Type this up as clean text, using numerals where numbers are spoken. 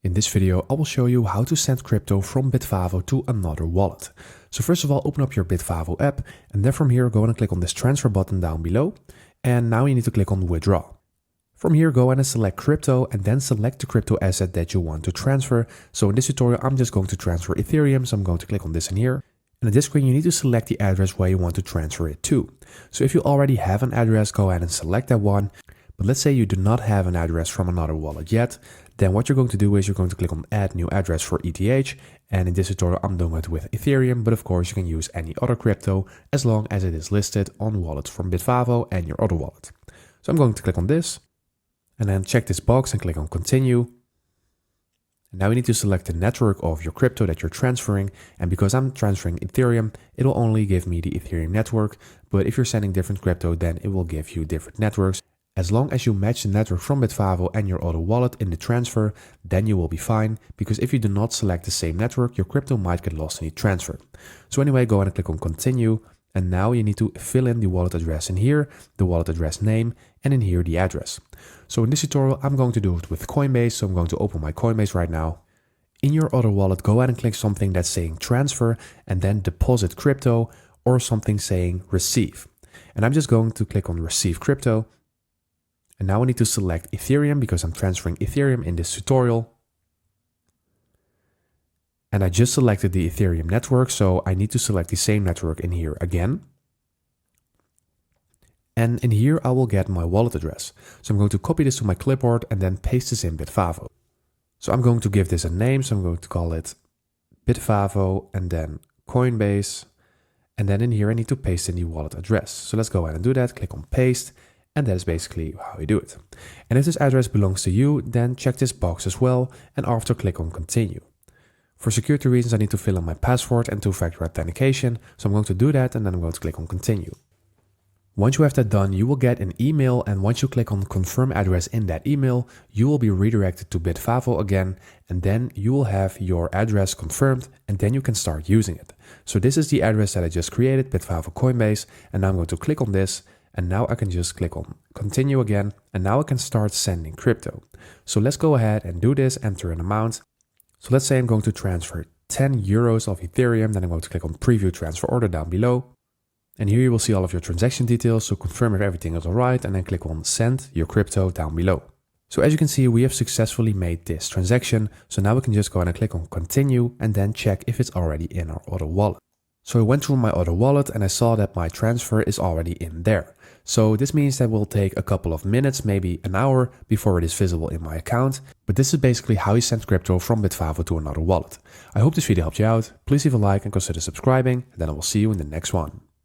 In this video, I will show you how to send crypto from Bitvavo to another wallet. So first of all, open up your Bitvavo app, and then from here, go ahead and click on this transfer button down below. And now you need to click on withdraw. From here, go ahead and select crypto, and then select the crypto asset that you want to transfer. So in this tutorial, I'm just going to transfer Ethereum. So I'm going to click on this in here. And at this screen, you need to select the address where you want to transfer it to. So if you already have an address, go ahead and select that one. But let's say you do not have an address from another wallet yet, then what you're going to do is you're going to click on add new address for ETH. And in this tutorial, I'm doing it with Ethereum, but of course you can use any other crypto as long as it is listed on wallets from Bitvavo and your other wallet. So I'm going to click on this and then check this box and click on continue. And now you need to select the network of your crypto that you're transferring. And because I'm transferring Ethereum, it will only give me the Ethereum network. But if you're sending different crypto, then it will give you different networks. As long as you match the network from Bitvavo and your other wallet in the transfer, then you will be fine, because if you do not select the same network, your crypto might get lost in the transfer. So anyway, go ahead and click on continue, and now you need to fill in the wallet address in here, the wallet address name, and in here the address. So in this tutorial, I'm going to do it with Coinbase, so I'm going to open my Coinbase right now. In your other wallet, go ahead and click something that's saying transfer, and then deposit crypto, or something saying receive. And I'm just going to click on receive crypto. And now I need to select Ethereum because I'm transferring Ethereum in this tutorial. And I just selected the Ethereum network, so I need to select the same network in here again. And in here, I will get my wallet address. So I'm going to copy this to my clipboard and then paste this in Bitvavo. So I'm going to give this a name, so I'm going to call it Bitvavo and then Coinbase. And then in here, I need to paste in the wallet address. So let's go ahead and do that. Click on paste. And that is basically how you do it. And if this address belongs to you, then check this box as well, and after click on continue. For security reasons, I need to fill in my password and two-factor authentication, so I'm going to do that and then I'm going to click on continue. Once you have that done, you will get an email, and once you click on confirm address in that email, you will be redirected to Bitvavo again, and then you will have your address confirmed, and then you can start using it. So this is the address that I just created, Bitvavo Coinbase, and now I'm going to click on this. And now I can just click on continue again, and now I can start sending crypto. So let's go ahead and do this, enter an amount. So let's say I'm going to transfer 10 euros of Ethereum, then I'm going to click on preview transfer order down below. And here you will see all of your transaction details, so confirm if everything is alright, and then click on send your crypto down below. So as you can see, we have successfully made this transaction. So now we can just go ahead and click on continue and then check if it's already in our other wallet. So I went through my other wallet and I saw that my transfer is already in there. So this means that it will take a couple of minutes, maybe an hour, before it is visible in my account. But this is basically how you send crypto from Bitvavo to another wallet. I hope this video helped you out. Please leave a like and consider subscribing, and then I will see you in the next one.